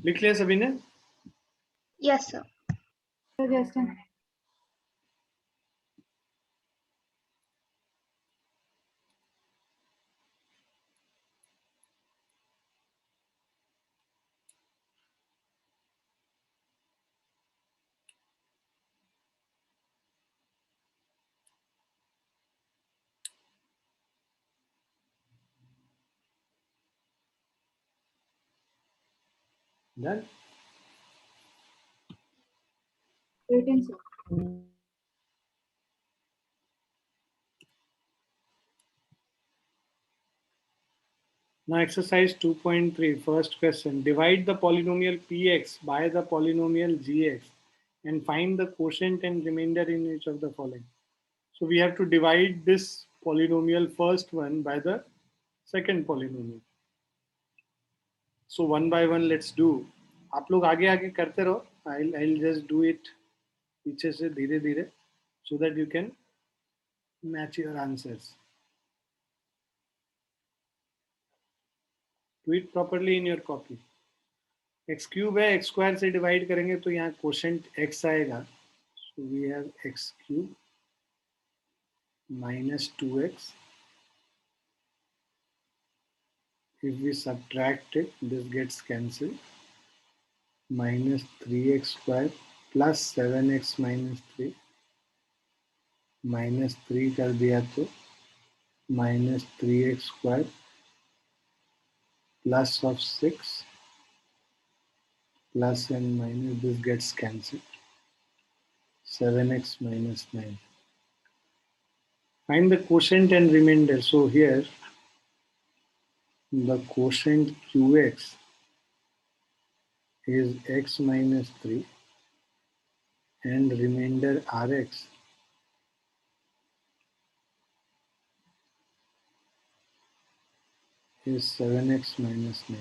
लिख लिया सभी ने? Yes, sir. Justin. Done? Waiting, sir. Now exercise 2.3, first question. Divide the polynomial px by the polynomial gx and find the quotient and remainder in each of the following. So we have to divide this polynomial first one by the second polynomial. So one by one let's do. आप लोग आगे आगे करते रहो. I'll just do it पीछे से धीरे धीरे so that you can match your answers. Do it properly in your copy. x cube है, x स्क्वायर से डिवाइड करेंगे तो यहाँ क्वोशेंट x आएगा. So we have x cube minus 2x. If we subtract it, this gets cancelled. Minus 3x square plus 7x minus 3. Minus 3 कर दिया तो minus 3x square plus of 6 plus and minus, this gets cancelled. 7x minus 9. Find the quotient and remainder. So here the quotient qx is x minus 3 and remainder rx is 7x minus 9.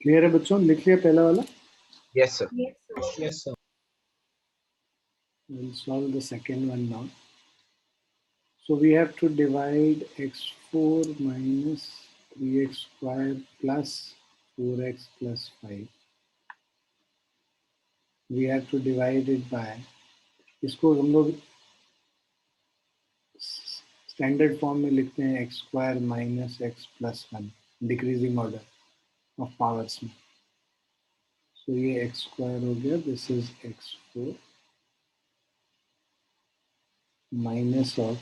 Clear है बच्चों? लिख लिया पहला वाला? Yes, sir. Yes, sir. Yes, sir. We'll solve the second one now. So we have to divide x4 minus 3x square plus 4x plus 5. We have to divide it by, इसको हम लोग standard form में लिखते हैं x square minus x plus 1, decreasing order of powers में. So ये x square हो गया, this is x4 minus of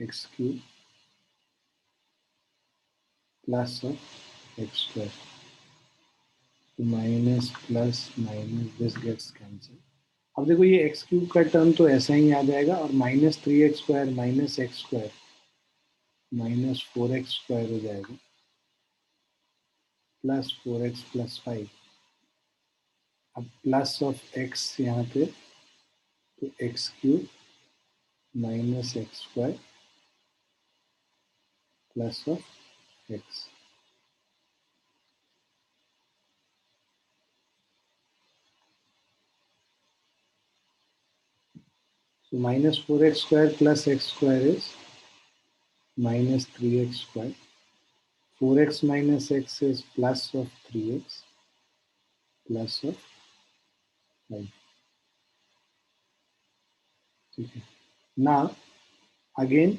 x cube plus of x square. Minus plus minus, this gets cancel. अब देखो ये एक्स क्यूब का term तो ऐसा ही आ जाएगा और minus 3x square minus x square minus 4x square हो जाएगा प्लस 4x प्लस 5. अब प्लस ऑफ x यहाँ पे तो x cube minus x square plus of x. So minus 4x square plus x square is minus 3x square. 4x minus x is plus of 3x plus of 5. ठीक है. Now again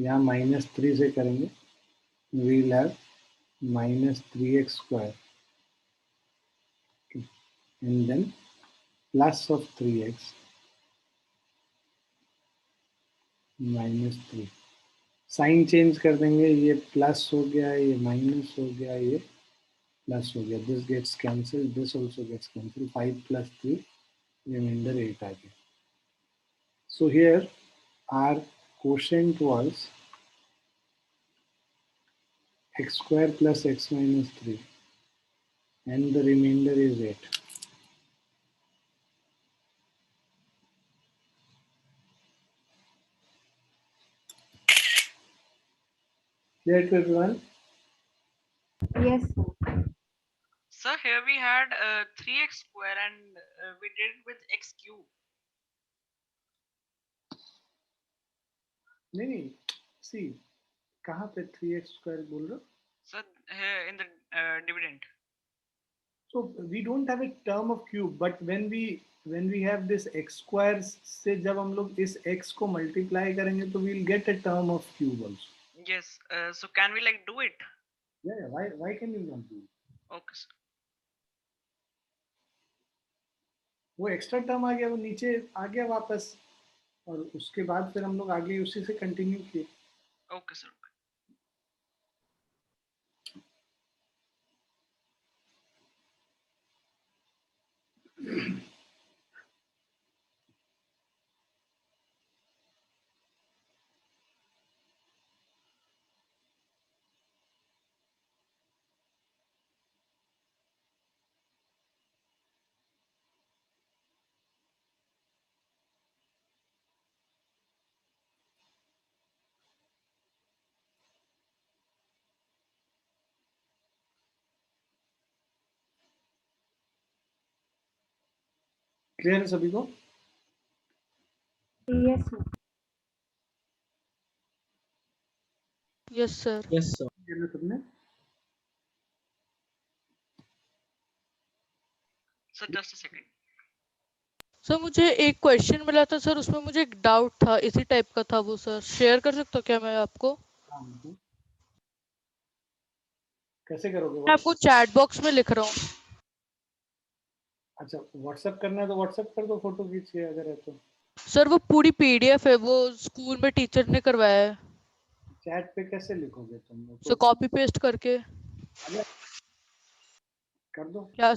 यहाँ minus 3 से करेंगे. We will have minus 3x square. Okay. And then plus of 3x minus 3. Sign change कर देंगे, ये plus हो गया, ये माइनस हो गया, ये प्लस हो गया. This gets cancel, this also gets cancel. 5 plus 3 remainder 8 आ गया. So here our quotient was x square plus x minus 3 and the remainder is 8. Clear to everyone? Yes, sir. Sir, here we had 3x square and we did it with x cube. नहीं, see, कहाँ पे 3x square बोल रहे हो? Sir, here in the dividend. So we don't have a term of cube, but when we have this x square से जब हम लोग इस x को multiply करेंगे तो we'll get a term of cube also. Yes. So can we like do it? Yeah, why can you not do it? Okay, sir. वो extra term आ गया, वो नीचे आ गया वापस, और उसके बाद फिर हम लोग आगे उसी से कंटिन्यू किए. Okay, sir. क्लियर है सभी को? Yes, sir. Yes sir. Clear है सबने? Sir, just a second. Sir मुझे एक क्वेश्चन मिला था सर, उसमें मुझे एक डाउट था, इसी टाइप का था वो सर. शेयर कर सकता हूँ क्या मैं आपको? कैसे करोगे? मैं आपको चैट बॉक्स में लिख रहा हूँ. अच्छा, व्हाट्सएप करना है तो व्हाट्सएप कर दो, फोटो खींच के अगर है तो. सर वो पूरी पीडीएफ है, वो स्कूल में टीचर ने करवाया है. चैट पे कैसे लिखोगे तुम लोग? सो कॉपी पेस्ट करके कर दो, क्या?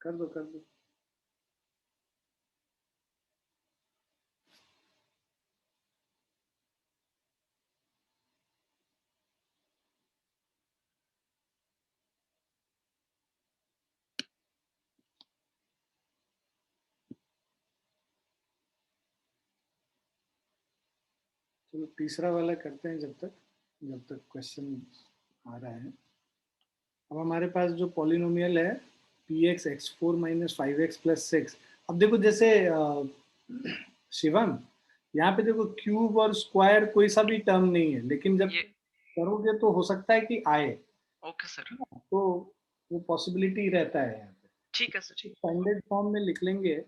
कर दो, कर दो. चलो तीसरा वाला करते हैं जब तक क्वेश्चन आ रहा है. अब हमारे पास जो पॉलिनोमियल है P x x four minus five x plus six. अब देखो जैसे शिवम, यहाँ पे देखो क्यूब और स्क्वायर कोई सा भी टर्म नहीं है, लेकिन जब ये करोगे तो हो सकता है कि आए, okay, sir. तो वो पॉसिबिलिटी रहता है यहाँ पे. ठीक है सर. ठीक. स्टैंडर्ड फॉर्म में लिख लेंगे.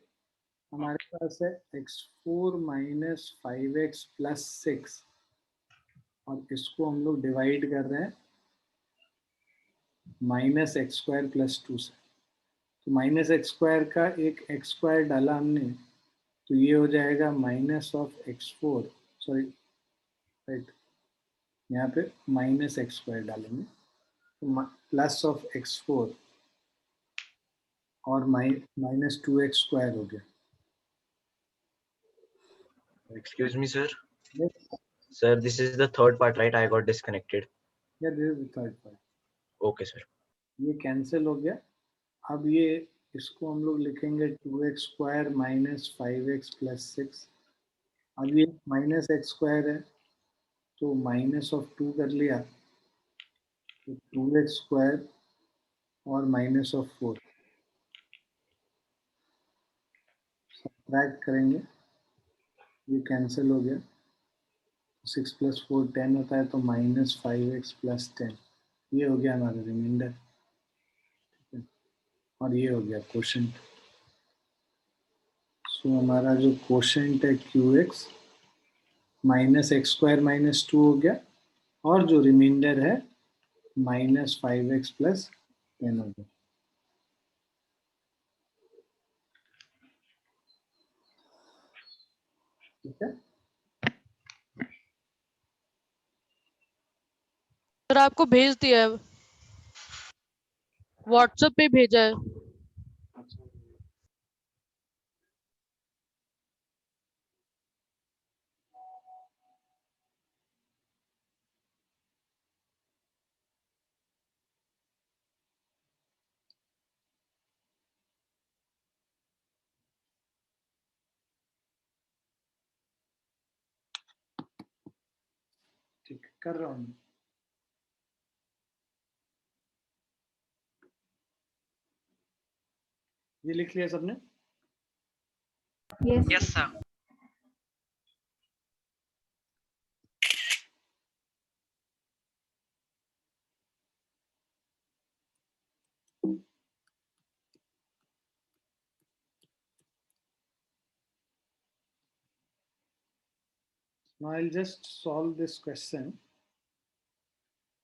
हमारे पास है x four minus five x plus six, और इसको हम लोग डिवाइड कर रहे हैं minus x square plus two से. तो माइनस एक्स स्क्वायर का एक एक्स स्क्वायर डाला हमने, तो ये हो जाएगा minus of x four, sorry right, यहाँ पे माइनस एक्स स्क्वायर डालेंगे तो प्लस ऑफ एक्स फोर और माइनस टू एक्स स्क्वायर हो गया. Excuse me, sir. Yes, Sir, this is the third part, right? I got disconnected. yeah, this is the third part. Okay, sir. ये cancel हो गया. अब ये इसको हम लोग लिखेंगे two x square minus five x plus six. अब ये माइनस एक्स स्क्वायर है तो माइनस ऑफ टू कर लिया, तो टू एक्स स्क्वायर और माइनस ऑफ फोर सब्ट्रैक्ट करेंगे, ये कैंसिल हो गया. सिक्स प्लस फोर 10 होता है, तो माइनस फाइव एक्स प्लस 10, ये हो गया हमारा रिमाइंडर. और ये हो गया क्वोशंट. सो हमारा जो क्वोशंट है Q x minus x square minus two हो गया, और जो रिमाइंडर है माइनस फाइव एक्स प्लस 10 हो गया. ठीक है. सर आपको भेज दिया है, व्हाट्सएप पे भेजा है. ठीक है, कर रहा हूँ। ये लिख लिया सबने? Yes. Yes, sir. Now I'll just solve this question.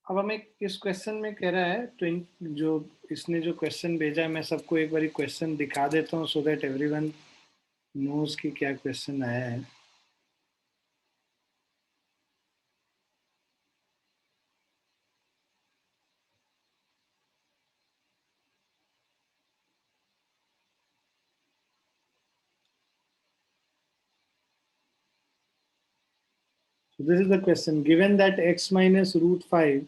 अब हमें इस क्वेश्चन में कह रहा है जो इसने जो क्वेश्चन भेजा है, मैं सबको एक बार क्वेश्चन दिखा देता हूँ सो दैट एवरीवन नोज कि क्या क्वेश्चन आया है। So this is the question. Given that x minus root 5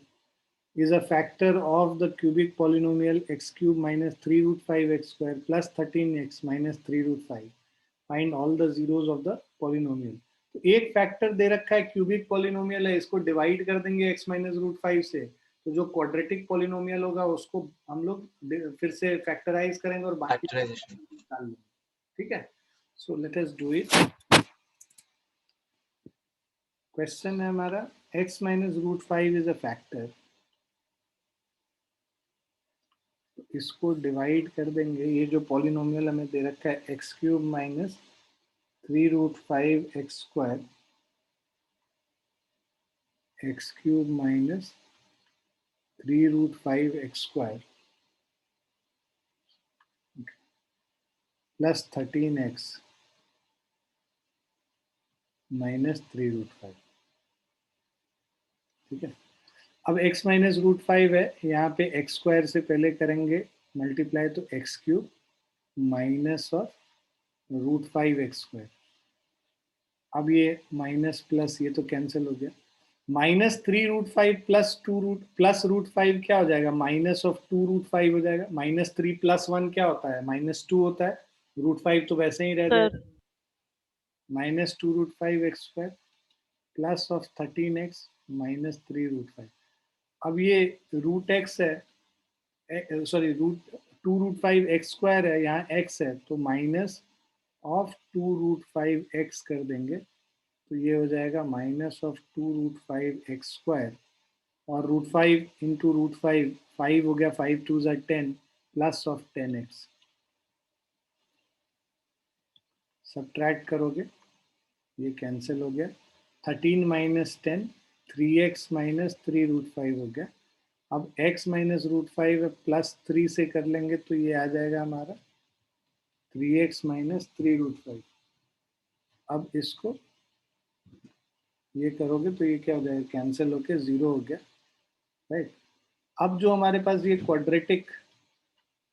is a factor of the cubic polynomial x cube minus 3 root 5 x square plus 13x minus 3 root 5. Find all the zeros of the polynomial. तो एक factor दे रखा है, cubic polynomial है, इसको divide कर देंगे x minus root 5 से, तो जो क्वाड्रेटिक पॉलिनोमियल होगा उसको हम लोग फिर से फैक्टराइज करेंगे और बाकी Factorization. निकाल लेंगे। ठीक है, so let us do it. Question है हमारा x minus root 5 is a factor, इसको डिवाइड कर देंगे। ये जो पॉलिनोमियल हमें दे रखा है x cube minus 3 root 5 x square, x cube minus 3 root 5 x square plus 13x minus 3 root 5। ठीक है, अब x माइनस रूट 5 है, यहाँ पे एक्स स्क्वायर से पहले करेंगे मल्टीप्लाई, तो x cube minus of root 5 x square. अब ये माइनस प्लस ये तो कैंसिल हो गया, minus 3 root 5 plus 2 root plus root 5 क्या हो जाएगा, माइनस ऑफ 2 रूट 5 हो जाएगा। माइनस 3 प्लस 1 क्या होता है, माइनस 2 होता है, रूट 5 तो वैसे ही रह जाएगा। Minus 2 root 5 x square plus of 13x minus 3 root 5। अब ये रूट एक्स है, sorry root 2 root 5 x square है, यहाँ x है, तो माइनस ऑफ 2 रूट 5 एक्स कर देंगे, तो ये हो जाएगा minus of 2 root 5 x square, और रूट 5 इंटू रूट 5, 5 हो गया, 5 टू ज़ा 10 प्लस ऑफ 10x। सब्ट्रैक्ट करोगे ये कैंसिल हो गया, 13 माइनस 10 3x माइनस 3 रूट 5 हो गया। अब x माइनस रूट 5 प्लस 3 से कर लेंगे तो ये आ जाएगा हमारा 3x माइनस 3 रूट 5। अब इसको ये करोगे तो ये क्या हो जाएगा, कैंसिल होके 0 हो गया, राइट। अब जो हमारे पास ये क्वाड्रेटिक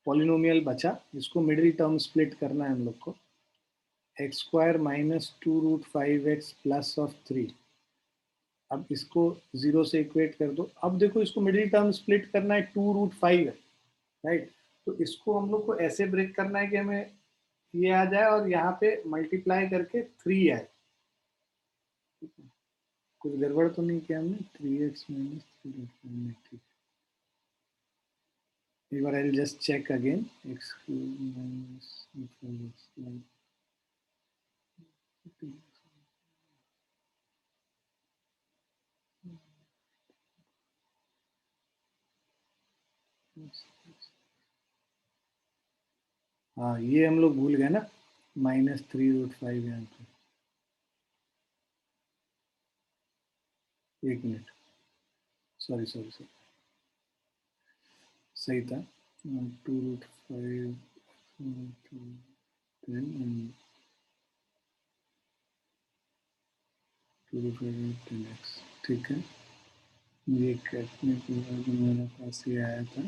पॉलिनोमियल बचा, इसको मिडिल टर्म स्प्लिट करना है हम लोग को, x square minus 2 root 5x plus of 3। अब इसको 0 से इक्वेट कर दो। अब देखो इसको मिडिल टर्म स्प्लिट करना है, 2 रूट 5 है, राइट। तो इसको हम लोग को ऐसे ब्रेक करना है कि हमें ये आ जाए और यहाँ पे मल्टीप्लाई करके 3 आए। कुछ गड़बड़ तो नहीं किया हमने, 3x माइनस 3 रूट 5 में, ठीक। एक बार I will just check again, X cube minus 4x हाँ ये हम लोग भूल गए ना, माइनस 3 रूट 5 यहाँ पे, एक मिनट, सॉरी सही था, 2 रूट 5 10 and 2 रूट 5 10x। ठीक है, ये करने के बाद मेरे पास ये आया था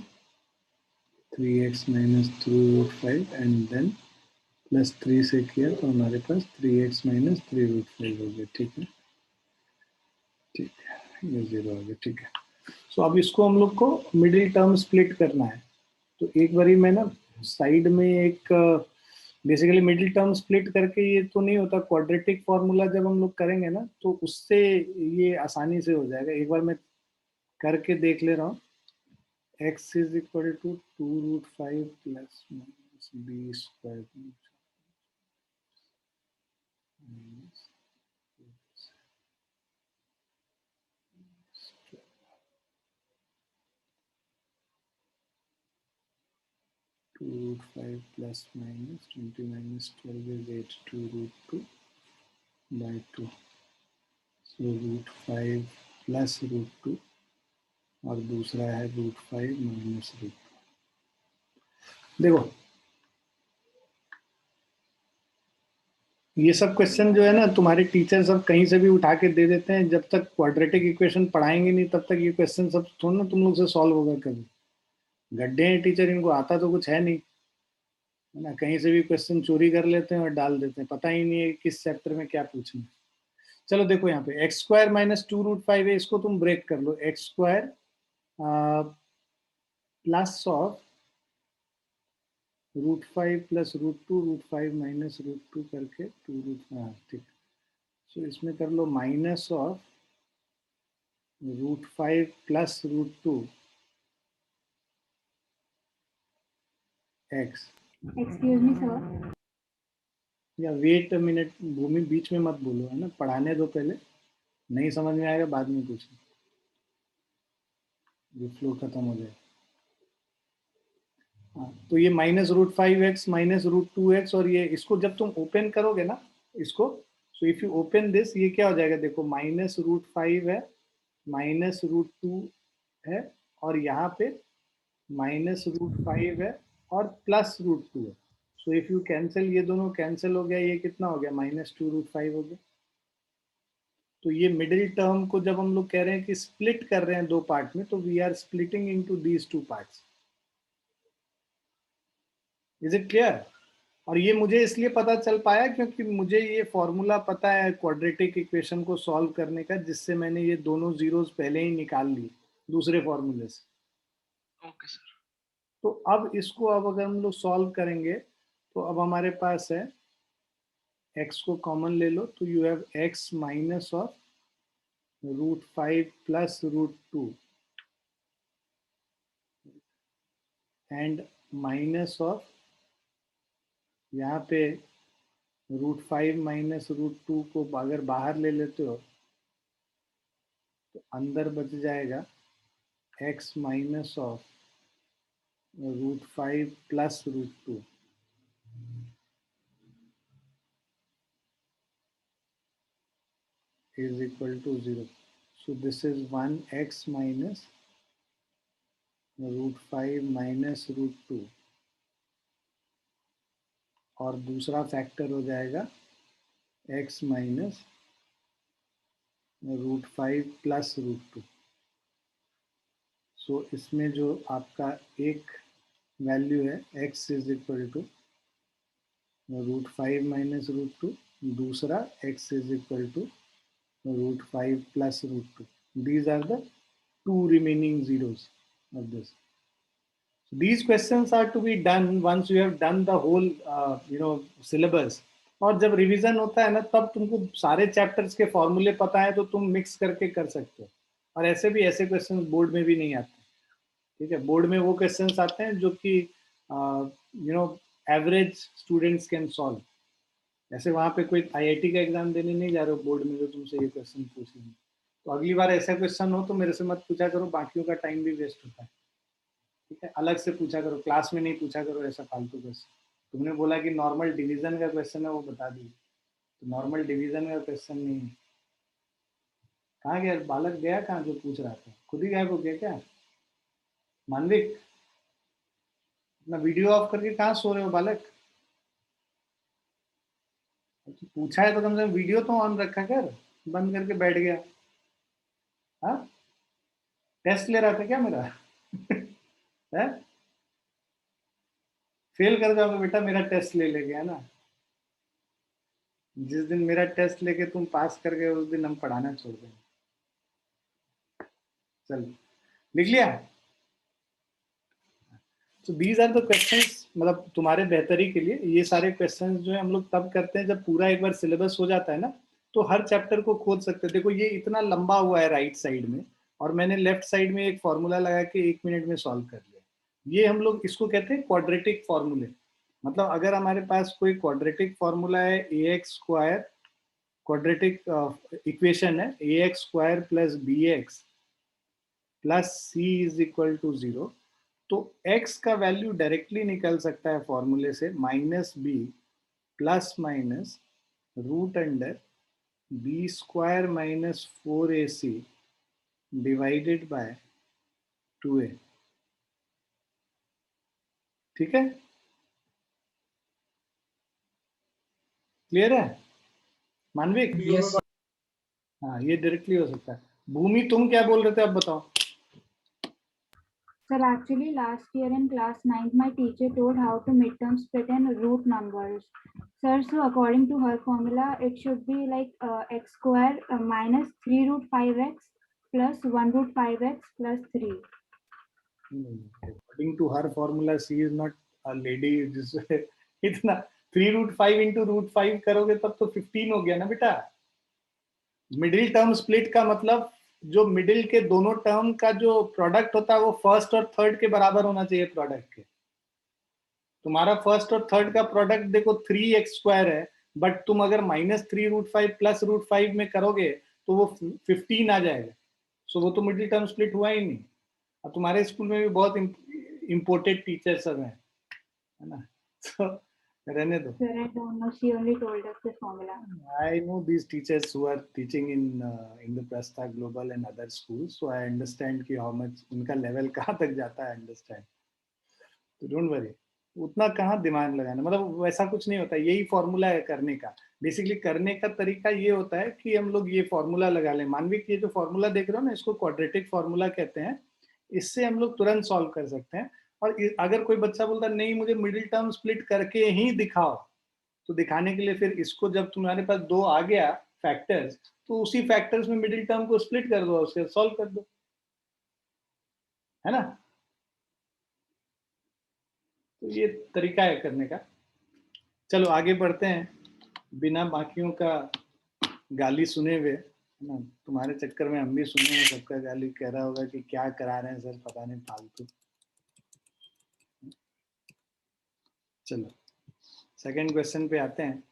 3x minus 3 root 5 and then plus 3 से किया तो हमारे पास 3x माइनस 3 रूट 5 हो गया। ठीक है, ठीक है, ये 0 हो गया। ठीक है, सो अब इसको हम लोग को मिडिल टर्म स्प्लिट करना है, तो एक बारी मैं ना साइड में एक बेसिकली मिडिल टर्म स्प्लिट करके ये तो नहीं होता, क्वाड्रेटिक फॉर्मूला जब हम लोग करेंगे ना तो उससे ये आसानी से हो जाएगा। एक बार मैं करके देख ले रहा हूँ। x is equal to 2√5 plus minus B square minus 2√5 plus minus 20 minus 12 is 8, 2√2 by 2. So √5 plus √2 और दूसरा है √5 minus √2। देखो ये सब क्वेश्चन जो है ना तुम्हारे टीचर सब कहीं से भी उठा के दे देते हैं। जब तक क्वाड्रेटिक इक्वेशन पढ़ाएंगे नहीं तब तक ये क्वेश्चन सब थोड़ा ना तुम लोग से सॉल्व होगा कभी। गड्ढे हैं टीचर, इनको आता तो कुछ है नहीं, है ना। कहीं से भी क्वेश्चन चोरी कर लेते हैं और डाल देते हैं, पता ही नहीं है किस चैप्टर में क्या पूछना है। चलो देखो यहाँ पे एक्स स्क्वायर माइनस 2√5 है, इसको तुम ब्रेक कर लो। X square plus of √5 plus √2, √5 minus √2 करके 2√5, ठीक। सो इसमें कर लो minus of √5 plus √2 X. Excuse me, sir. या वेट अ मिनट, भूमि बीच में मत बोलो, है ना, पढ़ाने दो पहले, नहीं समझ में आएगा बाद में पूछना, ये फ्लो खत्म हो जाए। हाँ, तो ये -√5x माइनस √2x, और ये इसको जब तुम ओपन करोगे ना इसको, so if you open this, ये क्या हो जाएगा देखो, -√5 है, -√2 है, और यहाँ पे -√5 है और प्लस √2 है। सो इफ यू कैंसिल, ये दोनों कैंसिल हो गया, ये कितना हो गया, -2√5 हो गया। तो ये मिडिल टर्म को जब हम लोग कह रहे हैं कि स्प्लिट कर रहे हैं दो पार्ट में, तो we are splitting into these two parts. Is it clear? और ये मुझे इसलिए पता चल पाया क्योंकि मुझे ये फॉर्मूला पता है क्वाड्रेटिक इक्वेशन को सॉल्व करने का, जिससे मैंने ये दोनों जीरोस पहले ही निकाल लिए दूसरे फॉर्मूले से। Okay sir. तो अब इसको, अब अगर हम लोग सॉल्व करेंगे तो अब हमारे पास है, x को कॉमन ले लो, तो you have x minus of √5 plus √2 and minus of, यहाँ पे √5 माइनस √2 को अगर बाहर ले लेते हो तो अंदर बच जाएगा x minus of √5 plus √2 is equal to 0. So this is 1x minus √5 minus √2, और दूसरा फैक्टर हो जाएगा x माइनस √5 प्लस √2। सो इसमें जो आपका एक वैल्यू है x is equal to √5 minus √2, दूसरा x is equal to √5 plus √2. These are the two remaining zeros of this. So these questions are to be done once you have done the whole syllabus. और जब revision होता है ना, तब तुमको सारे chapters के फॉर्मूले पता है तो तुम मिक्स करके कर सकते हो। और ऐसे भी ऐसे क्वेश्चन बोर्ड में भी नहीं आते, ठीक है। बोर्ड में वो क्वेश्चंस आते हैं जो कि एवरेज स्टूडेंट्स कैन सॉल्व। ऐसे वहाँ पे कोई आईआईटी का एग्जाम देने नहीं जा रहे हो बोर्ड में जो तुमसे ये क्वेश्चन पूछेंगे। तो अगली बार ऐसा क्वेश्चन हो तो मेरे से मत पूछा करो, बाकियों का टाइम भी वेस्ट होता है, ठीक है। अलग से पूछा करो, क्लास में नहीं पूछा करो ऐसा फालतू क्वेश्चन। तुमने बोला कि नॉर्मल डिवीजन का क्वेश्चन है, वो बता दी, तो नॉर्मल डिवीजन का क्वेश्चन नहीं है। कहाँ गया बालक, गया कहाँ जो पूछ रहा था, खुद ही गायब हो गया क्या? मानविक, अपना वीडियो ऑफ करके कहाँ सो रहे हो बालक? तो पूछा है तो कम से कम वीडियो तो ऑन रखा कर, बंद करके बैठ गया। हाँ, टेस्ट ले रहा था क्या मेरा? है? फेल कर जाओगे बेटा, मेरा टेस्ट ले लेके, है ना। जिस दिन मेरा टेस्ट लेके तुम पास कर गए उस दिन हम पढ़ाना छोड़ देंगे। चल, लिख लिया? So these are the questions मतलब तुम्हारे बेहतरी के लिए ये सारे क्वेश्चंस जो है हम लोग तब करते हैं जब पूरा एक बार सिलेबस हो जाता है ना, तो हर चैप्टर को खोद सकते हैं। देखो ये इतना लंबा हुआ है राइट साइड में, और मैंने लेफ्ट साइड में एक फॉर्मूला लगा के 1 मिनट में सॉल्व कर लिया। ये हम लोग इसको कहते हैं क्वाड्रेटिक फॉर्मूले। मतलब अगर हमारे पास कोई क्वाड्रेटिक फॉर्मूला है, A X square, quadratic equation है A X square plus B X plus C is equal to 0, तो x का वैल्यू डायरेक्टली निकल सकता है फॉर्मूले से -b plus minus root under b square minus 4ac divided by 2a। ठीक है, क्लियर है मानविक? Yes. हाँ, ये डायरेक्टली हो सकता है। भूमि तुम क्या बोल रहे थे, अब बताओ। Sir, actually last year in class 9th, my teacher told how to midterm split in root numbers. Sir, so according to her formula, it should be like x square minus 3 root 5x plus 1 root 5x plus 3. According to her formula, she is not a lady. इतना 3 root 5 into root 5 करोगे तब तो 15 हो गया ना बेटा। Middle term split का मतलब जो मिडिल के दोनों टर्म का जो प्रोडक्ट होता है वो फर्स्ट और थर्ड के बराबर होना चाहिए प्रोडक्ट के। तुम्हारा फर्स्ट और थर्ड का प्रोडक्ट देखो 3x स्क्वायर है, बट तुम अगर -3 रूट 5 प्लस रूट 5 में करोगे तो वो 15 आ जाएगा। सो वो तो मिडिल टर्म स्प्लिट हुआ ही नहीं। अब तुम्हारे स्कूल में भी बहुत इम्पोर्टेड टीचर सब हैं, है ना, तो रहने दो। Sir, I don't know. She only told us the formula. I know these teachers who are teaching in the Prastha Global and other schools, so I understand कि how much उनका level कहाँ तक जाता है, understand. तो don't worry, उतना कहाँ दिमाग लगाना, मतलब वैसा कुछ नहीं होता। यही फॉर्मूला है करने का। बेसिकली करने का तरीका ये होता है कि हम लोग ये फॉर्मूला लगा लें। मानविक, ये जो फॉर्मूला देख रहे हो ना, इसको क्वाड्रेटिक फॉर्मूला कहते हैं। इससे हम लोग तुरंत सॉल्व कर सकते हैं। और अगर कोई बच्चा बोलता है नहीं मुझे मिडिल टर्म स्प्लिट करके ही दिखाओ, तो दिखाने के लिए फिर इसको जब तुम्हारे पास 2 आ गया फैक्टर्स, तो उसी फैक्टर्स में मिडिल टर्म को स्प्लिट कर दो, उसके सॉल्व कर दो, है ना। तो ये तरीका है करने का। चलो आगे बढ़ते हैं, बिना बाकियों का गाली सुने हुए, है ना। तुम्हारे चक्कर में हम भी सुने हैं, सबका गाली कह रहा होगा कि क्या करा रहे हैं सर, पता नहीं फालतू। चलो सेकंड क्वेश्चन पे आते हैं।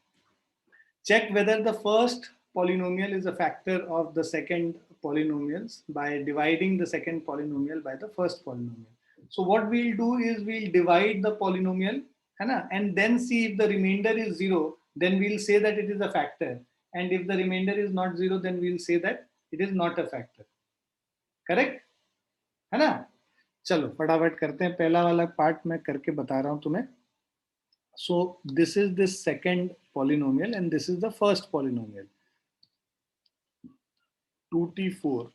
Check whether the first polynomial is a factor of the second polynomials by dividing the second polynomial by the first polynomial. So what we'll do is we'll divide the polynomial, है ना, and then see if the remainder is 0, then we'll say that it is a factor, and if the remainder is not 0, then we'll say that it is not a factor. Correct? है ना। चलो फटाफट करते हैं। पहला वाला part मैं करके बता रहा हूं तुम्हें। So this is the second polynomial and this is the first polynomial. 2t4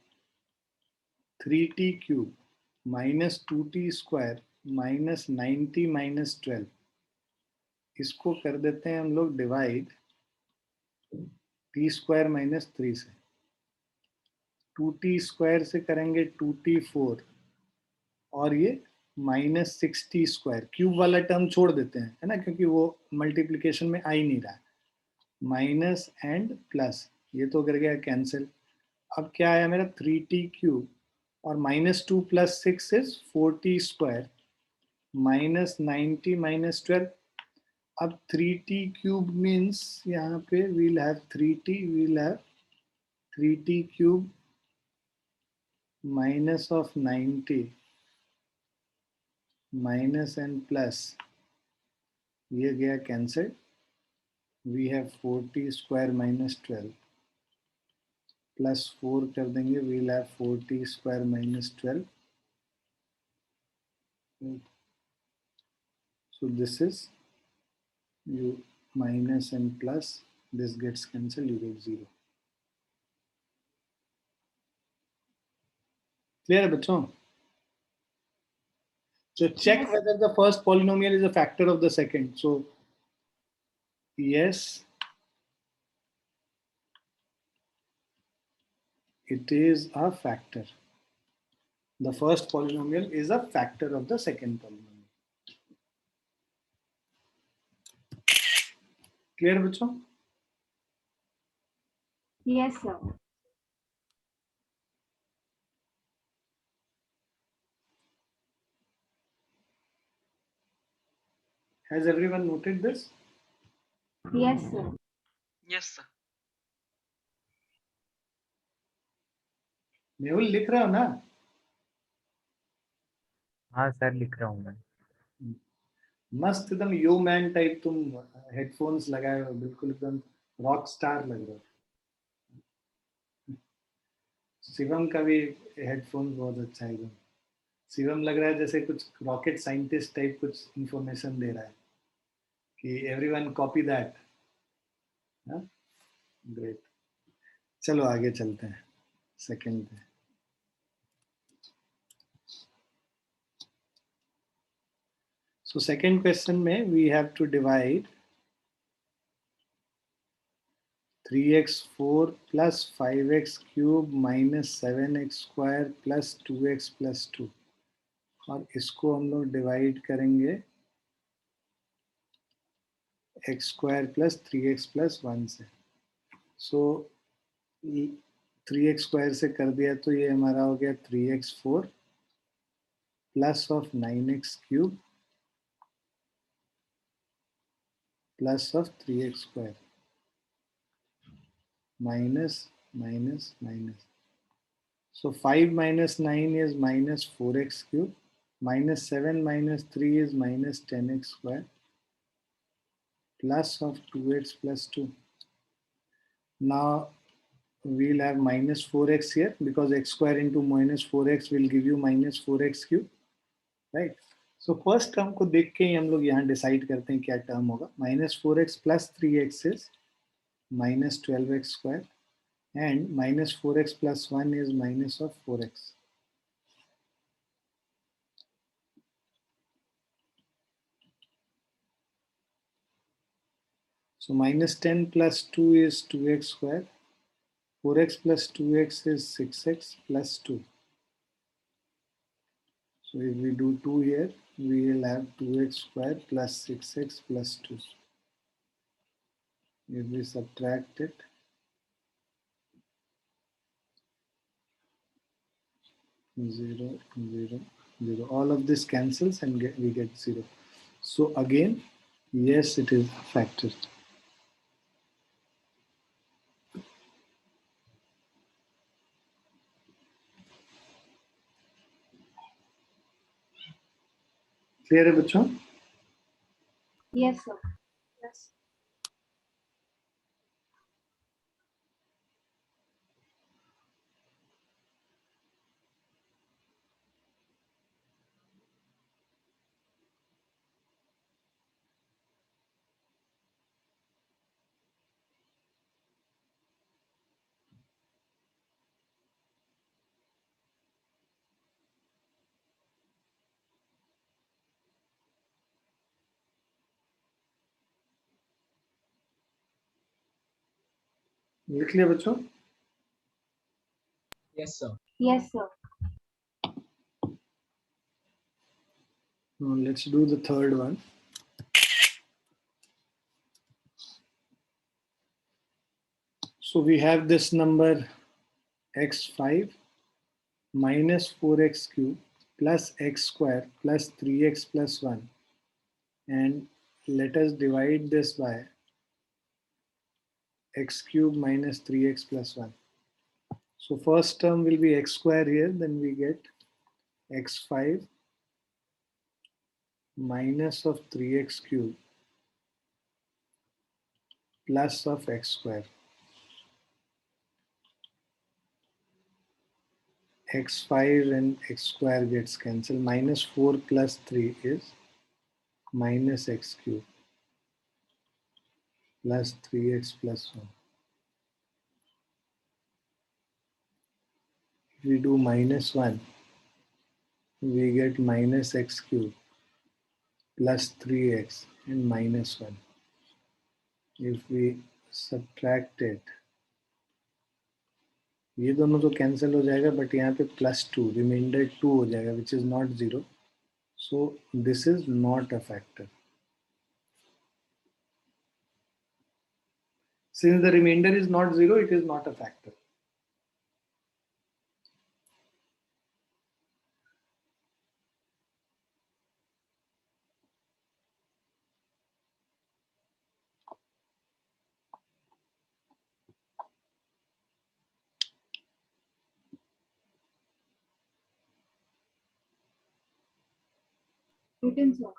3t cube minus 2t square minus 90 minus 12, इसको कर देते हैं हम लोग डिवाइड t स्क्वायर माइनस 3 से। 2t स्क्वायर से करेंगे 2t4 और ये -6t स्क्वायर। क्यूब वाला टर्म छोड़ देते हैं, है ना, क्योंकि वो मल्टीप्लिकेशन में आ ही नहीं रहा है। माइनस एंड प्लस, ये तो कर गया कैंसिल। अब क्या आया मेरा 3t क्यूब और -2 plus 6 is 4t square minus 90 minus 12। अब 3t क्यूब मीन्स यहाँ पे we'll have 3t cube minus of 90 minus and plus, ये गया cancel. We have 4t square minus 12 plus 4 कर देंगे, we'll have 4t square minus 12। So this is you minus and plus, this gets cancelled, you get 0. Clear है बच्चों? So check Yes. whether the first polynomial is a factor of the second. So yes, it is a factor. The first polynomial is a factor of the second polynomial. Clear बच्चों? Yes, sir. Has everyone noted this? Yes, sir. Yes, sir. Mehul लिख रहे हो ना? हाँ sir लिख रहा हूँ मैं। मस्त एकदम यो मैन टाइप तुम हेडफोन्स लगाए हो, बिल्कुल एकदम रॉक स्टार लग रहे हो। शिवम का भी हेडफोन बहुत अच्छा है एकदम। शिवम लग रहा है जैसे कुछ रॉकेट साइंटिस्ट टाइप कुछ इंफॉर्मेशन दे रहा है कि एवरीवन कॉपी दैट। ग्रेट, चलो आगे चलते हैं सेकंड पे। So second question में we have to divide 3x4 plus 5x cube minus 7x square plus 2x plus 2, और इसको हम लोग डिवाइड करेंगे x square plus 3x plus 1 से। So 3x square से कर दिया तो ये हमारा हो गया 3x4 plus of 9x cube plus of 3x square minus minus minus. So 5 minus 9 is minus 4x cube, minus 7 minus 3 is minus 10x square, plus of 2x plus 2. Now we'll have minus 4x here because x square into minus 4x will give you minus 4x cube, right? So first term को देख के ही हम लोग यहाँ decide करते हैं क्या term होगा। Minus 4x plus 3x is minus 12x square, and minus 4x plus 1 is minus of 4x. So minus 10 plus 2 is 2x square. 4x plus 2x is 6x plus 2. So if we do 2 here, we will have 2x square plus 6x plus 2. If we subtract it, zero, zero, zero. All of this cancels and we get 0. So again, yes, it is a factor. Clear है बच्चों? Yes, sir. Yes. लिख लिया बच्चों? Yes sir. Yes, sir. Now let's do the third one. So we have this number x5 minus 4x cube plus x square plus 3x plus 1, and let us divide this by x cube minus 3x plus 1. So first term will be x square here, then we get x5 minus of 3x cube plus of x square. X5 and x square gets cancelled. Minus 4 plus 3 is minus x cube plus 3x plus 1. If we do minus 1, we get minus x cube plus 3x and minus 1. If we subtract it, ये दोनों तो cancel हो जाएगा, but यहाँ पे +2 reminder 2 हो जाएगा, which is not 0. So this is not a factor. Since the remainder is not 0, it is not a factor. Written, sir.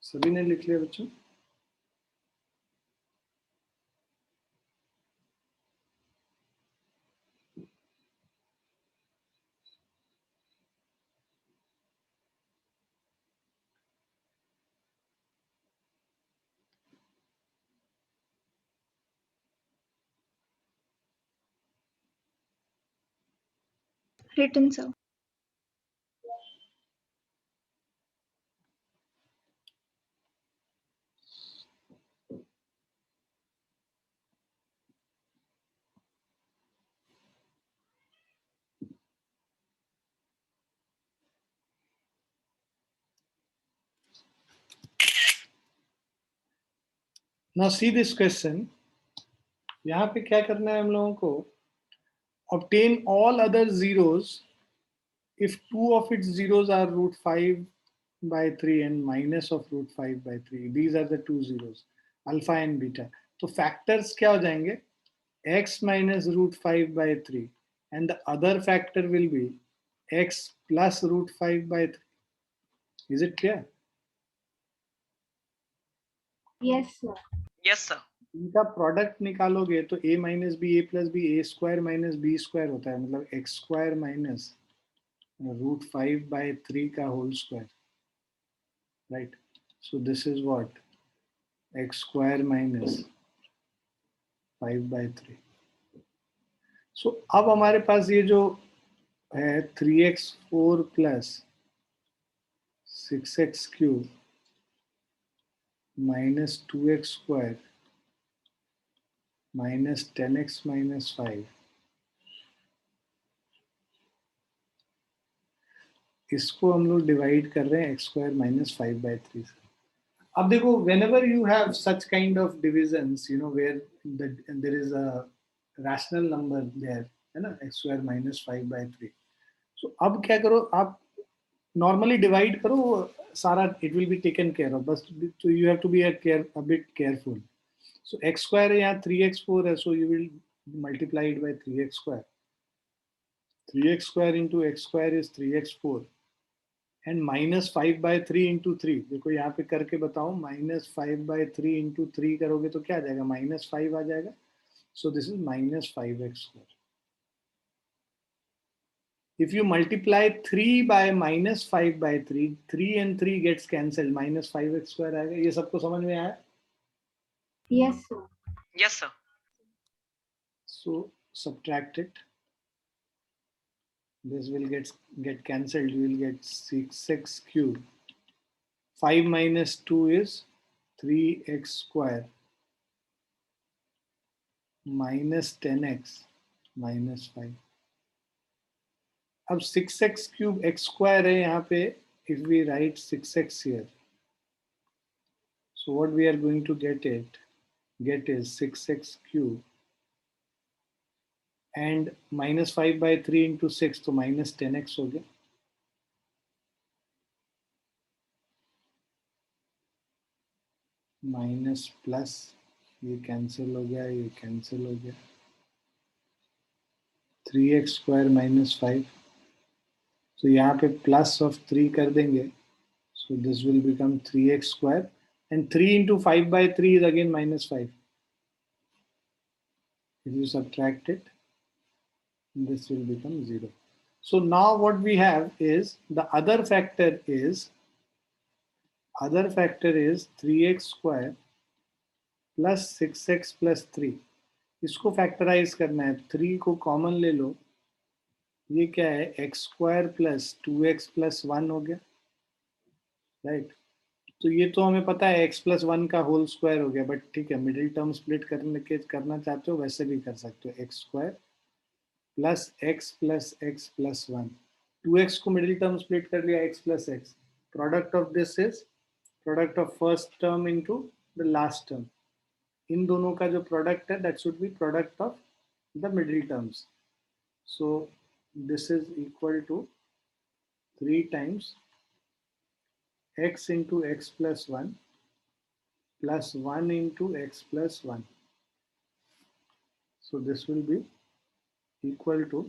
सभी ने लिख लिया बच्चों? Written, sir. Now see this question. यहाँ पे क्या करना है हम लोगों को? Obtain all other zeros if two of its zeros are root 5 by 3 and minus of root 5 by 3. These are the two zeros, alpha and beta. तो factors क्या हो जाएंगे? X minus root 5 by 3 and the other factor will be X plus root 5 by 3. Is it clear? Yes, sir. Yes, sir. इनका product निकालोगे तो a minus B A plus B A square minus B square होता है, मतलब x square minus root 5 by 3 का whole square, right? So this is what x square minus 5 by 3. So अब हमारे पास ये जो है 3x4 plus 6x cube minus 2x square minus 10x minus 5, इसको हम लोग डिवाइड कर रहे हैं एक्स स्क्वायर माइनस 5 बाय 3 से. अब देखो, whenever you have such kind of divisions, you know, where there is a rational number there, है ना, x square minus 5 by 3. So अब क्या करो, आप normally divide करो सारा, it will be taken care of, बस so you have to be a bit careful. So x square है यहाँ 3x4 है, so you will multiply it by 3x square. 3x square into x square is 3x4 and minus 5 by 3 into 3. देखो यहाँ पे करके बताओ, minus 5 by 3 into 3 करोगे तो क्या आ जाएगा? minus 5 आ जाएगा. So this is minus 5x square. If you multiply 3 by minus 5 by 3, 3 and 3 gets cancelled, minus 5x square आएगा. ये सबको समझ में आया? Yes, sir. Yes, sir. So subtract it. This will get cancelled. You will get 6x cube. 5 minus 2 is 3x square minus 10x minus 5. अब 6x cube x square है यहाँ पे. If we write 6x here, so what we are going to get is 6x cube and minus 5 by 3 into 6, तो minus 10x हो गया. Minus plus ये cancel हो गया, ये कैंसिल हो गया. 3x square minus 5. तो यहाँ पे प्लस ऑफ 3 कर देंगे, so this will become 3x square and 3 into 5 by 3 is again minus 5. If you subtract it, this will become 0. So now what we have is the other factor is 3x square plus 6x plus 3. इसको factorise करना है. 3 को common ले लो, ये क्या है? x square plus 2x plus 1 हो गया, राइट? तो ये तो हमें पता है x प्लस 1 का होल स्क्वायर हो गया, बट ठीक है, मिडिल टर्म स्प्लिट करना चाहते हो वैसे भी कर सकते हो. x square plus x plus x plus 1 2x को मिडिल टर्म स्प्लिट कर लिया x plus x. Product of this is product of first term into the last term. इन दोनों का जो प्रोडक्ट है that should be product of the middle terms. So this is equal to 3 times x into x plus 1 plus 1 into x plus 1. So this will be equal to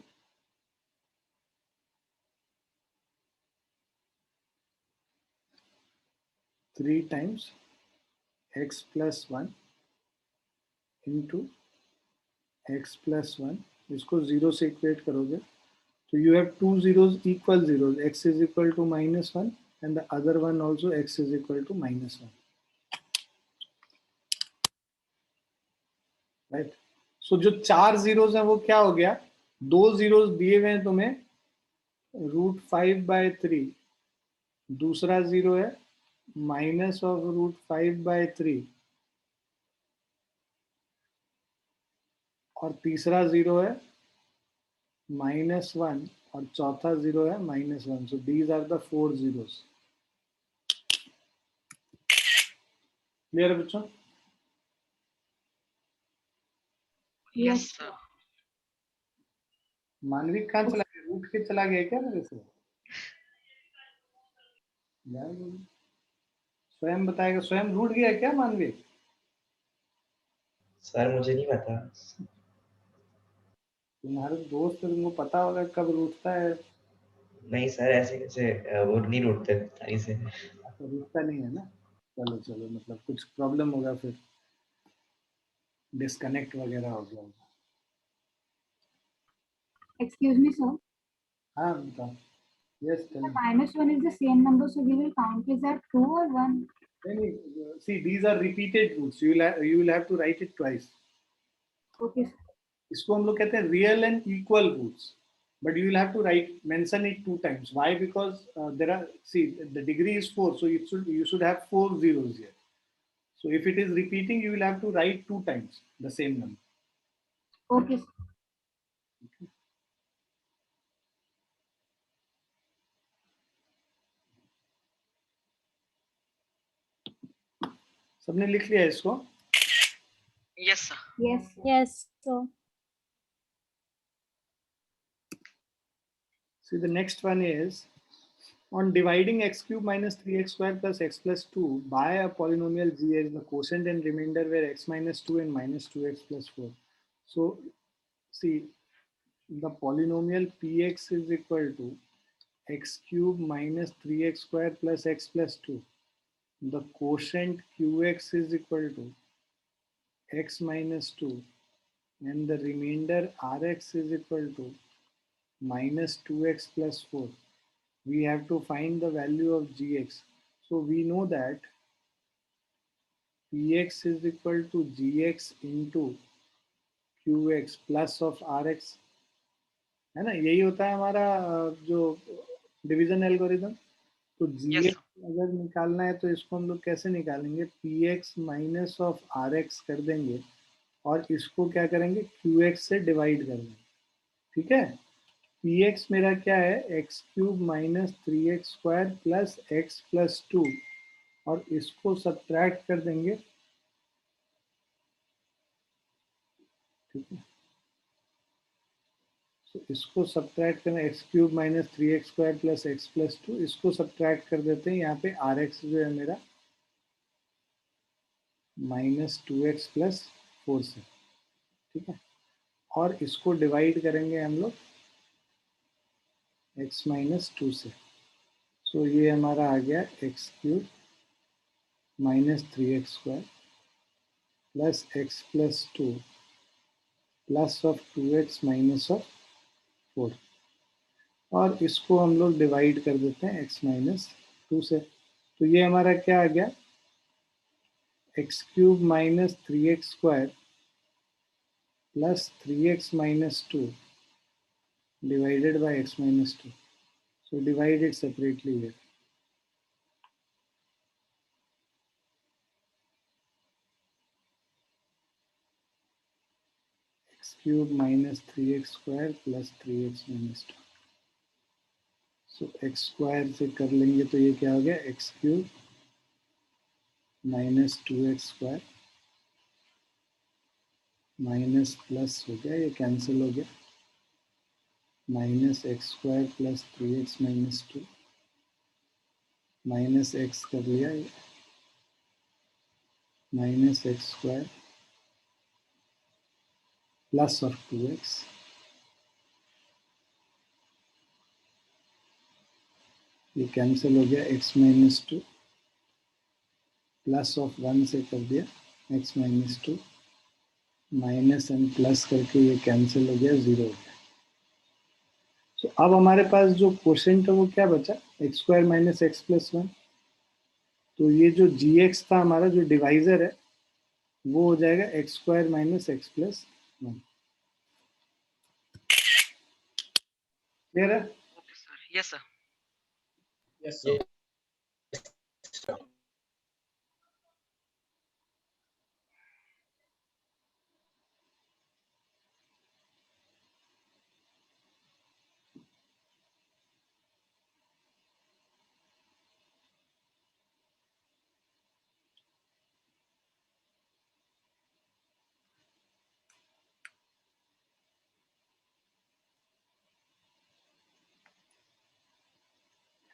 3 times x plus 1 into x plus 1. इसको 0 से equate करोगे तो you have two zeros equal zeros. X is equal to -1 and the other one also x is equal to -1. Right? So जो 4 zeros हैं वो क्या हो गया, 2 zeros दिए हुए हैं तुम्हें √5/3, दूसरा 0 है माइनस ऑफ √5/3 और तीसरा 0 है -1 और चौथा 0 है -1. So these are the 4 zeros. Clear है बच्चों? Yes, sir. मानविक कहाँ चला गया, रूठ के चला गया क्या मेरे से? यार स्वयं बताएगा, स्वयं रूठ गया क्या मानविक? सर मुझे नहीं पता. तुम्हारे दोस्त तुमको पता होगा कब रूठता है. नहीं सर, ऐसे कैसे वो नहीं उठते तारी से. तो रूठता नहीं है ना. चलो चलो, मतलब कुछ प्रॉब्लम होगा, फिर डिस्कनेक्ट वगैरह हो गया होगा. Excuse me, sir. हाँ बताओ. Yes tell The me. -1 is the same number, so we will count is that 2 or 1? See, these are repeated roots. You will have to write it twice. Okay, sir. इसको हम लोग कहते हैं real and equal roots. But you will have to mention it 2 times. Why? Because the degree is 4, so you should have 4 zeros here. So if it is repeating, you will have to write 2 times the same number. Okay, sir. सबने लिख लिया इसको? Yes, sir. Yes, sir. Yes, so See, the next one is on dividing x cube minus 3x square plus x plus 2 by a polynomial gx, the quotient and remainder were x minus 2 and minus 2x plus 4. So, see, the polynomial px is equal to x cube minus 3x square plus x plus 2. The quotient qx is equal to x minus 2 and the remainder rx is equal to minus 2x plus 4. We have to find the value of gx. So we know that px is equal to gx into qx plus of rx, है ना. यही होता है हमारा जो division algorithm. तो Yes, gx sir. अगर निकालना है तो इसको हम लोग कैसे निकालेंगे, px माइनस ऑफ rx कर देंगे और इसको क्या करेंगे, qx से डिवाइड कर देंगे. ठीक है. px मेरा क्या है, x cube minus 3x square plus x plus 2 और इसको सब्ट्रैक्ट कर देंगे. ठीक है. तो इसको सब्ट्रैक्ट करना, x cube minus 3x square plus x plus 2, इसको सब्ट्रैक्ट कर देते हैं. यहाँ पे rx जो है मेरा माइनस 2x प्लस 4 से. ठीक है. और इसको डिवाइड करेंगे हम लोग x माइनस 2 से. सो ये हमारा आ गया x cube minus 3x square plus x plus 2 plus of 2x minus of 4 और इसको हम लोग डिवाइड कर देते हैं x माइनस 2 से. तो ये हमारा क्या आ गया, x cube minus 3x square plus 3x minus 2 divided by x minus 2. So divide it separately here. X cube minus 3x square plus 3x minus 2. So x square से कर लेंगे तो ये क्या हो गया, x cube minus 2x square minus plus हो गया, ये कैंसिल हो गया, minus x square plus 3x minus 2 minus x कर लिया, minus x square plus of 2x ये कैंसिल हो गया, x माइनस 2 प्लस ऑफ 1 से कर दिया x minus 2 minus and plus करके ये कैंसिल हो गया, 0 हो गया। सो अब हमारे पास जो क्वोशेंट है वो क्या बचा, x square minus x plus 1। तो ये जो gx था हमारा जो डिवाइजर है वो हो जाएगा x square minus x plus 1। Clear है? Okay, sir. Yes, sir. Yes, sir.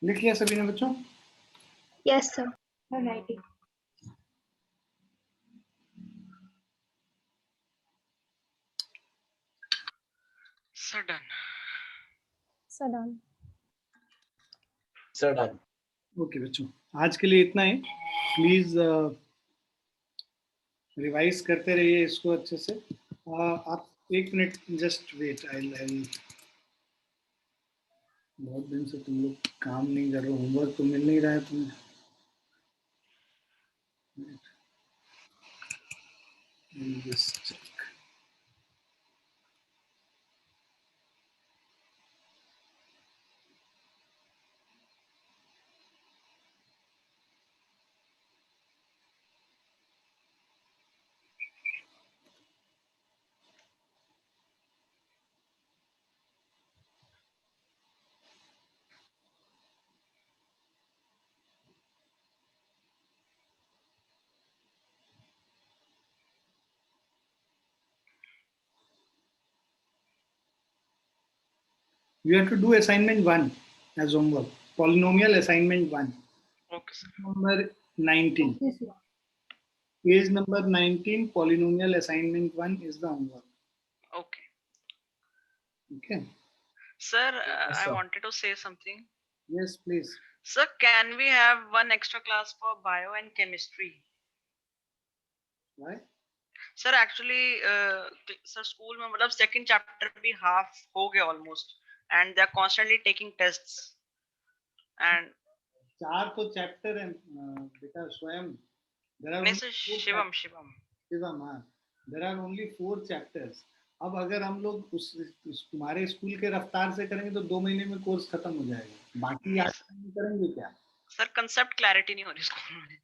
लिख लिया सभी ने बच्चों? Yes, sir. Sir, writing. Sir, done. Sir, done. Sir, done. Okay बच्चों, आज के लिए इतना ही। प्लीज रिवाइज करते रहिए इसको अच्छे से। आप एक मिनट जस्ट वेट, आई बहुत दिन से तुम लोग काम नहीं कर रहे हो, होमवर्क तो मिल नहीं रहा है तुम्हें। Just check. You have to do assignment 1 as homework. Polynomial assignment 1. Okay, sir. Number 19. Yes, sir. Page number 19, polynomial assignment 1 is the homework. Okay. Okay. Sir, Yes, I sir. wanted to say something. Yes, please. Sir, can we have one extra class for bio and chemistry? Why? Sir, actually, sir, school में मतलब second chapter भी half हो गया almost, and they are constantly taking tests. And 4 तो chapter है बेटा स्वयं। There are नहीं only sir, 4 Shivam chapters. Shivam Shivam, हाँ। There are only 4 chapters. अब अगर हम लोग उस तुम्हारे स्कूल के रफ्तार से करेंगे तो 2 महीने में कोर्स खत्म हो जाएगा। बाकी Yes. 8 महीने करेंगे क्या? सर कंसेप्ट क्लैरिटी नहीं हो रही स्कूल में।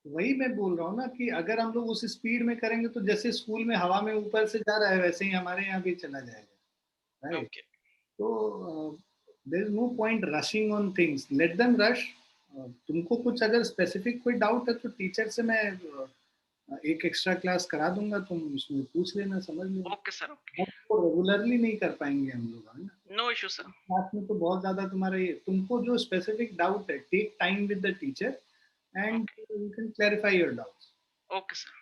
वही मैं बोल रहा हूँ ना कि अगर हम लोग उस स्पीड में करेंगे तो जैसे स्कूल में हवा में ऊपर से जा रहा है वैसे ही हमारे यहाँ भी चला जाएगा, राइट? Okay. तो there is no point rushing on things, let them rush. तुमको कुछ अगर स्पेसिफिक कोई डाउट है तो टीचर से मैं एक एक्स्ट्रा क्लास करा दूंगा, तुम उसमें पूछ लेना, समझ लेना। Okay sir. Okay. तो रेगुलरली नहीं कर पाएंगे हम लोग, है ना? No issue sir. क्लास में तो बहुत ज्यादा तुम्हारा ये, तुमको जो स्पेसिफिक डाउट है, take time with the teacher and you can clarify your doubts. Okay sir.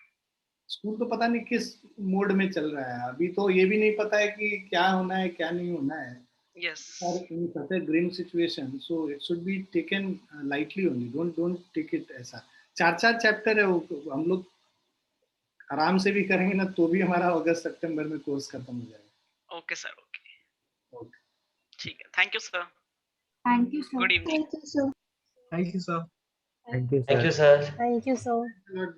School तो पता नहीं किस मोड में चल रहा है, अभी तो ये भी नहीं पता है कि क्या होना है क्या नहीं होना है। Yes. Or in such a grim situation, so it should be taken lightly only. Don't take it ऐसा। 4 चैप्टर है वो, हम लोग आराम से भी करेंगे ना तो भी हमारा अगस्त सितंबर में कोर्स खत्म हो जाएगा। Okay sir. Okay. Okay. ठीक है। Thank you sir. Thank you, sir. Good evening. Thank you, sir. Thank you, sir. Thank you, sir. Thank you, sir. Thank you, sir. Good.